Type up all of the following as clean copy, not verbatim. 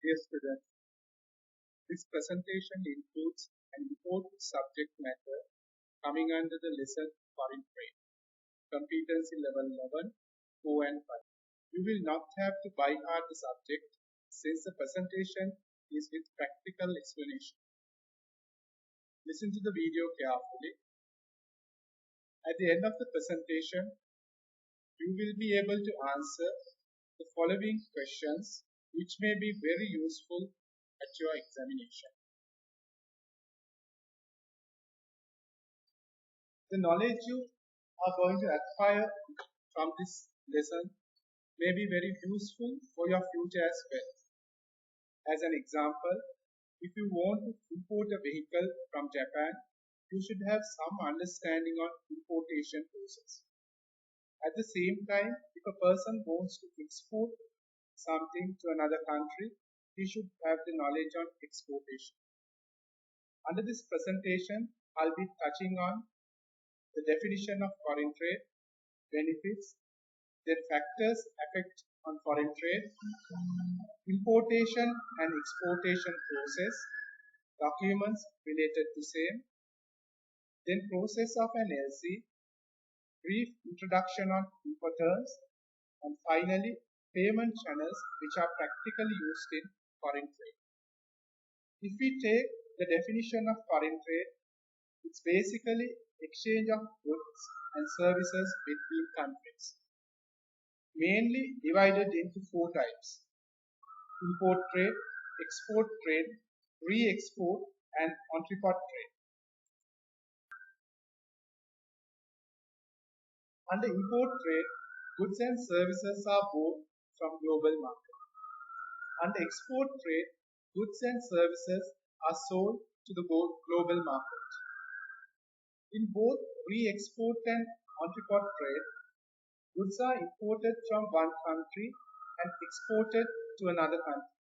Dear students, this presentation includes an important subject matter coming under the lesson Foreign Trade, competency level 11, 4 and 5. You will not have to by heart the subject since the presentation is with practical explanation. Listen to the video carefully. At the end of the presentation, you will be able to answer the following questions, which may be very useful at your examination. The knowledge you are going to acquire from this lesson may be very useful for your future as well. As an example, if you want to import a vehicle from Japan, you should have some understanding on importation process. At the same time, if a person wants to export something to another country, he should have the knowledge on exportation. Under this presentation, I'll be touching on the definition of foreign trade, benefits, their factors affect on foreign trade, importation and exportation process, documents related to same, then process of an LC, brief introduction on Incoterms, and finally payment channels which are practically used in foreign trade. If we take the definition of foreign trade, it's basically exchange of goods and services between countries, mainly divided into 4 types: import trade, export trade, re-export, and entrepot trade. Under import trade, goods and services are bought from global market. Under export trade, goods and services are sold to the global market. In both re-export and entrepot trade, goods are imported from one country and exported to another country.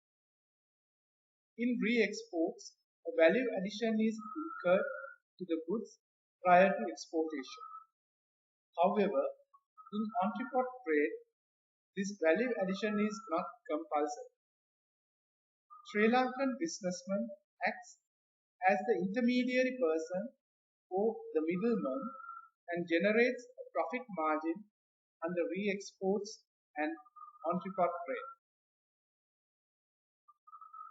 In re-exports, a value addition is incurred to the goods prior to exportation. However, in entrepot trade, this value addition is not compulsory. Sri Lankan businessman acts as the intermediary person or the middleman and generates a profit margin under re-exports and entrepot trade.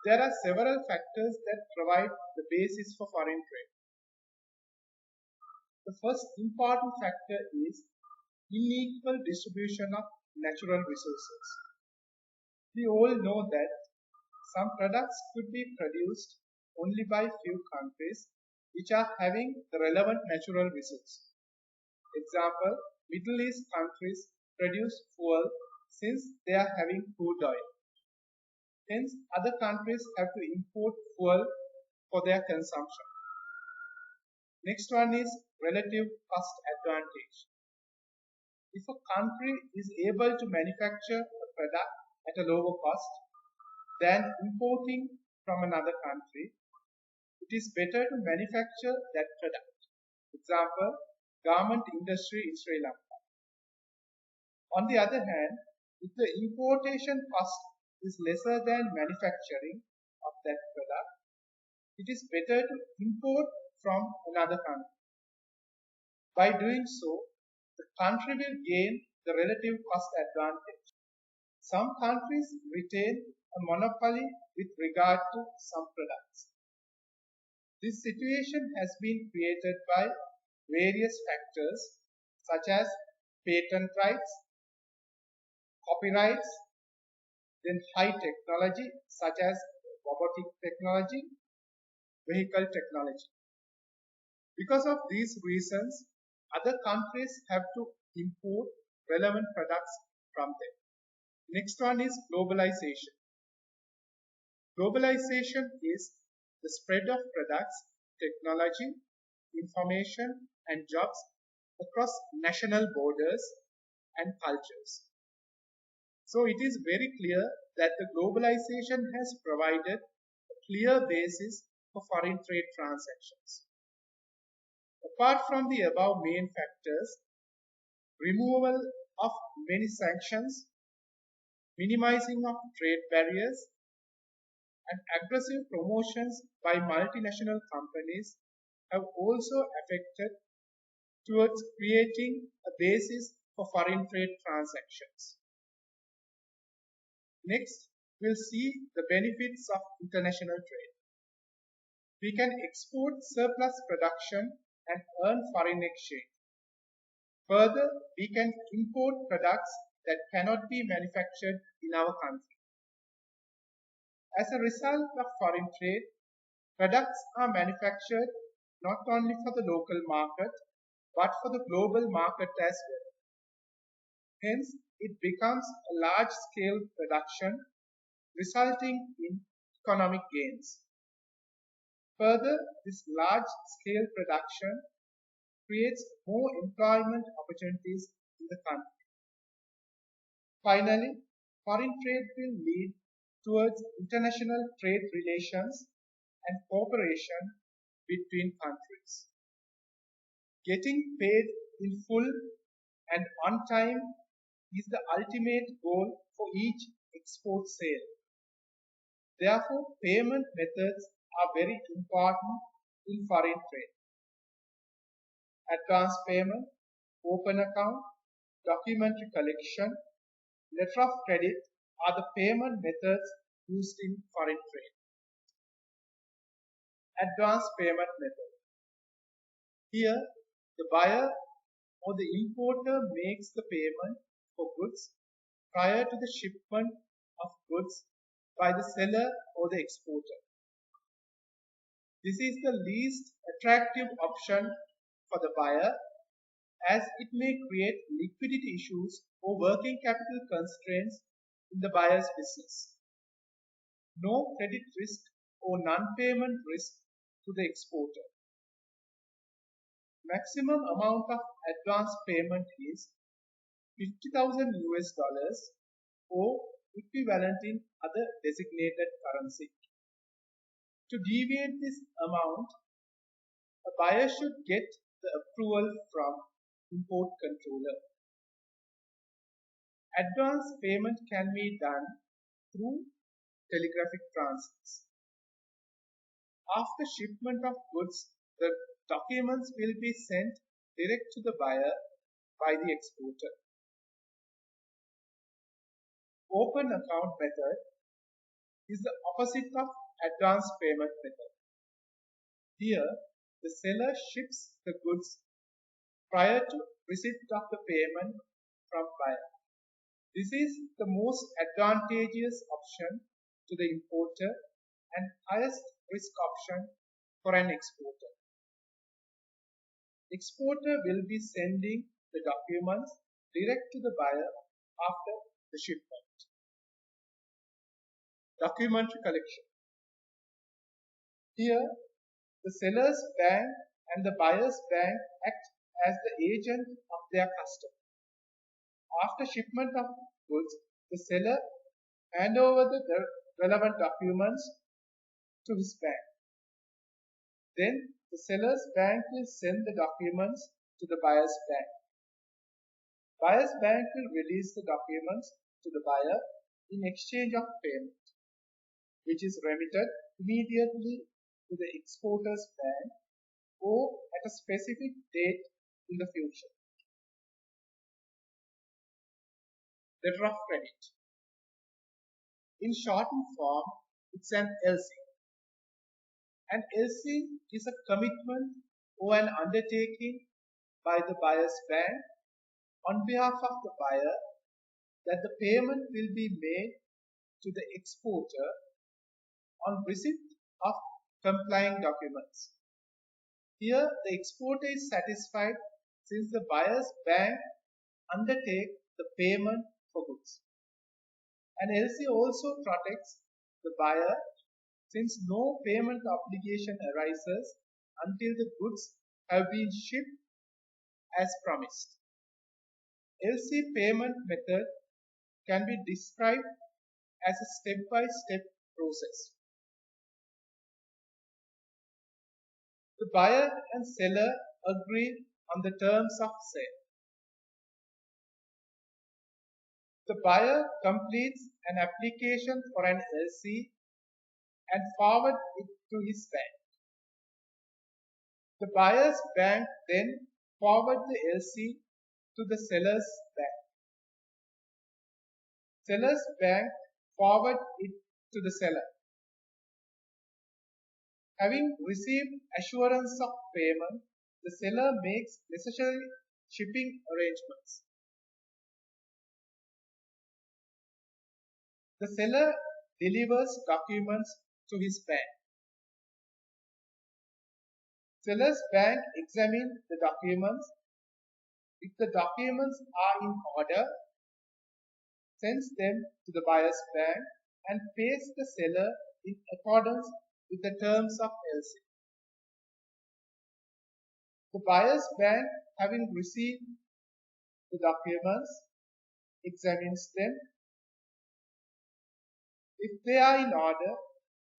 There are several factors that provide the basis for foreign trade. The first important factor is unequal distribution of natural resources. We all know that some products could be produced only by few countries which are having the relevant natural resource. Example, Middle East countries produce fuel since they are having crude oil. Hence, other countries have to import fuel for their consumption. Next one is relative cost advantage. If a country is able to manufacture a product at a lower cost than importing from another country, it is better to manufacture that product. Example, garment industry in Sri Lanka. On the other hand, if the importation cost is lesser than manufacturing of that product, it is better to import from another country. By doing so, the country will gain the relative cost advantage. Some countries retain a monopoly with regard to some products. This situation has been created by various factors such as patent rights, copyrights, then high technology such as robotic technology, vehicle technology. Because of these reasons, other countries have to import relevant products from them. Next one is globalization. Globalization is the spread of products, technology, information, and jobs across national borders and cultures. So it is very clear that the globalization has provided a clear basis for foreign trade transactions. Apart from the above main factors, removal of many sanctions, minimizing of trade barriers, and aggressive promotions by multinational companies have also affected towards creating a basis for foreign trade transactions. Next, we'll see the benefits of international trade. We can export surplus production and earn foreign exchange. Further, we can import products that cannot be manufactured in our country. As a result of foreign trade, products are manufactured not only for the local market but for the global market as well. Hence, it becomes a large-scale production, resulting in economic gains. Further, this large-scale production creates more employment opportunities in the country. Finally, foreign trade will lead towards international trade relations and cooperation between countries. Getting paid in full and on time is the ultimate goal for each export sale. Therefore, payment methods are very important in foreign trade. Advance payment, open account, documentary collection, letter of credit are the payment methods used in foreign trade. Advance payment method. Here, the buyer or the importer makes the payment for goods prior to the shipment of goods by the seller or the exporter. This is the least attractive option for the buyer as it may create liquidity issues or working capital constraints in the buyer's business. No credit risk or non-payment risk to the exporter. Maximum amount of advance payment is 50,000 US dollars or equivalent in other designated currency. To deviate this amount, a buyer should get the approval from import controller. Advance payment can be done through telegraphic transfers. After shipment of goods, the documents will be sent direct to the buyer by the exporter. Open account method is the opposite of advance payment method. Here, the seller ships the goods prior to receipt of the payment from buyer. This is the most advantageous option to the importer and highest risk option for an exporter. Exporter will be sending the documents direct to the buyer after the shipment. Documentary collection. Here, the seller's bank and the buyer's bank act as the agent of their customer. After shipment of goods, the seller hand over the relevant documents to his bank. Then the seller's bank will send the documents to the buyer's bank. Buyer's bank will release the documents to the buyer in exchange of payment, which is remitted immediately to the exporter's bank or at a specific date in the future. Letter of credit. In shortened form, it's an LC. An LC is a commitment or an undertaking by the buyer's bank on behalf of the buyer that the payment will be made to the exporter on receipt of complying documents. Here, the exporter is satisfied since the buyer's bank undertakes the payment for goods. An LC also protects the buyer since no payment obligation arises until the goods have been shipped as promised. LC payment method can be described as a step-by-step process. The buyer and seller agree on the terms of sale. The buyer completes an application for an LC and forward it to his bank. The buyer's bank then forward the LC to the seller's bank. Seller's bank forward it to the seller. Having received assurance of payment, the seller makes necessary shipping arrangements. The seller delivers documents to his bank. Seller's bank examines the documents. If the documents are in order, sends them to the buyer's bank and pays the seller in accordance with the terms of LC. The buyer's bank, having received the documents, examines them. If they are in order,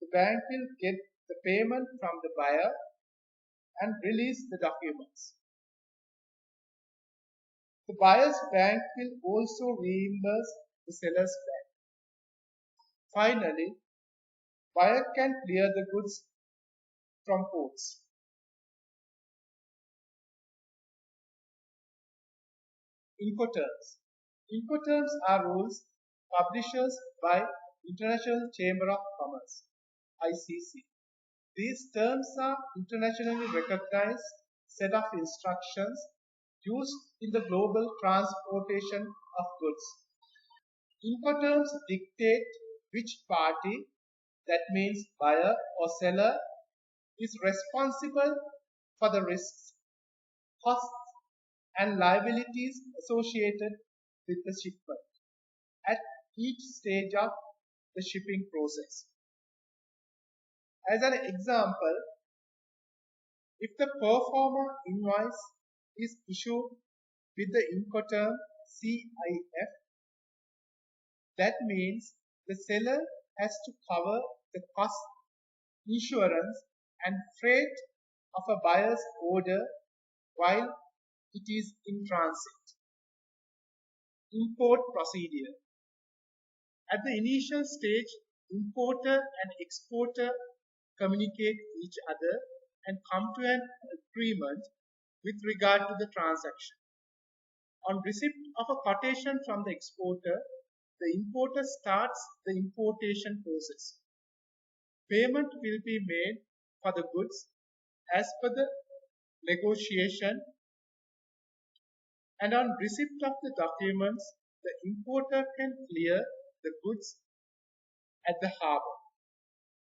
the bank will get the payment from the buyer and release the documents. The buyer's bank will also reimburse the seller's bank. Finally, buyer can clear the goods from ports. Incoterms. Incoterms are rules published by International Chamber of Commerce, ICC. These terms are internationally recognized set of instructions used in the global transportation of goods. Incoterms dictate which party, that means buyer or seller, is responsible for the risks, costs, and liabilities associated with the shipment at each stage of the shipping process. As an example, if the pro forma invoice is issued with the Incoterm CIF, that means the seller has to cover the cost, insurance, and freight of a buyer's order while it is in transit. Import procedure. At the initial stage, importer and exporter communicate each other and come to an agreement with regard to the transaction. On receipt of a quotation from the exporter, the importer starts the importation process. Payment will be made for the goods as per the negotiation, and on receipt of the documents, the importer can clear the goods at the harbor.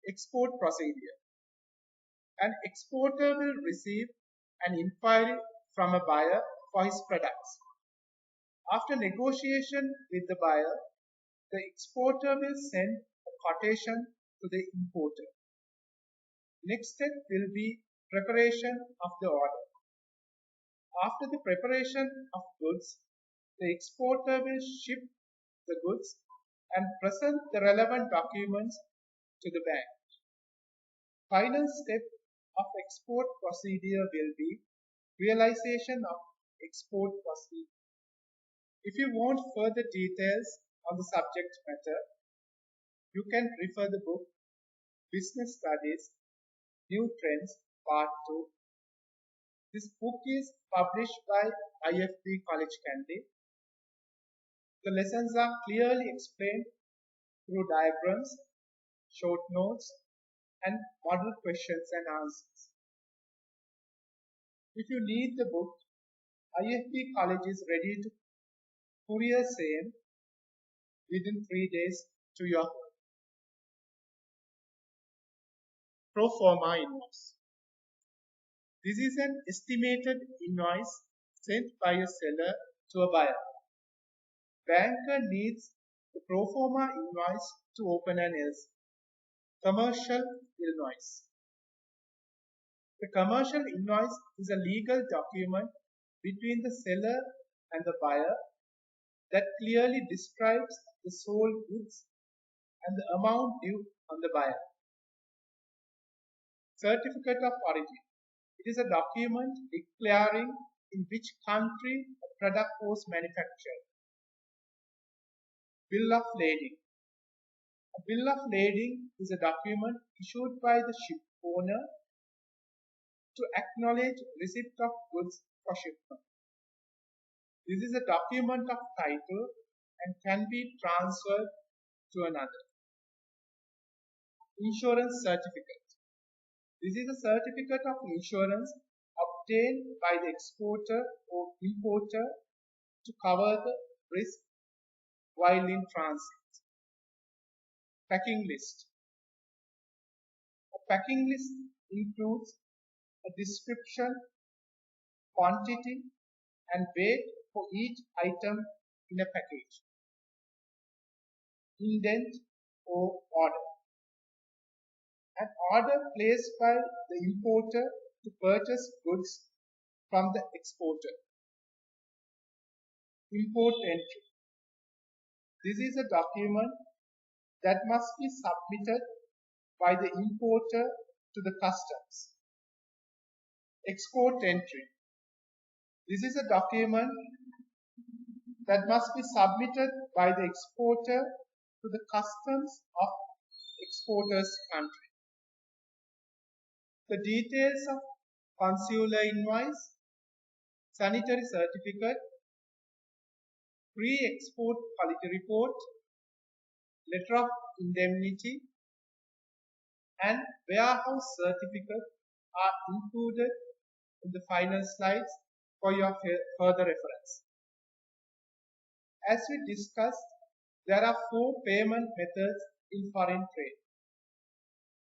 Export procedure. An exporter will receive an inquiry from a buyer for his products. After negotiation with the buyer, the exporter will send a quotation to the importer. Next step will be preparation of the order. After the preparation of goods, the exporter will ship the goods and present the relevant documents to the bank. Final step of export procedure will be realization of export procedure. If you want further details on the subject matter, you can refer the book Business Studies, New Trends, Part 2. This book is published by IFB College Kandy. The lessons are clearly explained through diagrams, short notes, and model questions and answers. If you need the book, IFB College is ready to courier same within 3 days to your home. Pro forma invoice. This is an estimated invoice sent by a seller to a buyer. Banker needs the pro forma invoice to open an LC. Commercial invoice. The commercial invoice is a legal document between the seller and the buyer that clearly describes the sold goods and the amount due on the buyer. Certificate of origin. It is a document declaring in which country a product was manufactured. Bill of lading. A bill of lading is a document issued by the ship owner to acknowledge receipt of goods for shipment. This is a document of title and can be transferred to another. Insurance certificate. This is a certificate of insurance obtained by the exporter or importer to cover the risk while in transit. Packing list. A packing list includes a description, quantity, and weight for each item in a package. Indent or order. An order placed by the importer to purchase goods from the exporter. Import entry. This is a document that must be submitted by the importer to the customs. Export entry. This is a document that must be submitted by the exporter to the customs of exporter's country. The details of consular invoice, sanitary certificate, pre-export quality report, letter of indemnity, and warehouse certificate are included in the final slides for your further reference. As we discussed, there are 4 payment methods in foreign trade.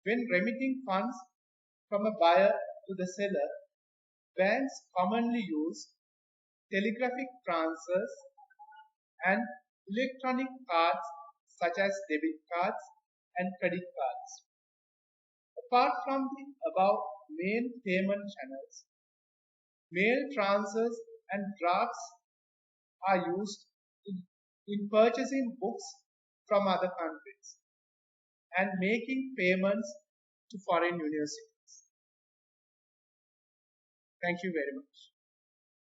When remitting funds from a buyer to the seller, banks commonly use telegraphic transfers and electronic cards such as debit cards and credit cards. Apart from the above main payment channels, mail transfers and drafts are used in purchasing books from other countries and making payments to foreign universities. Thank you very much.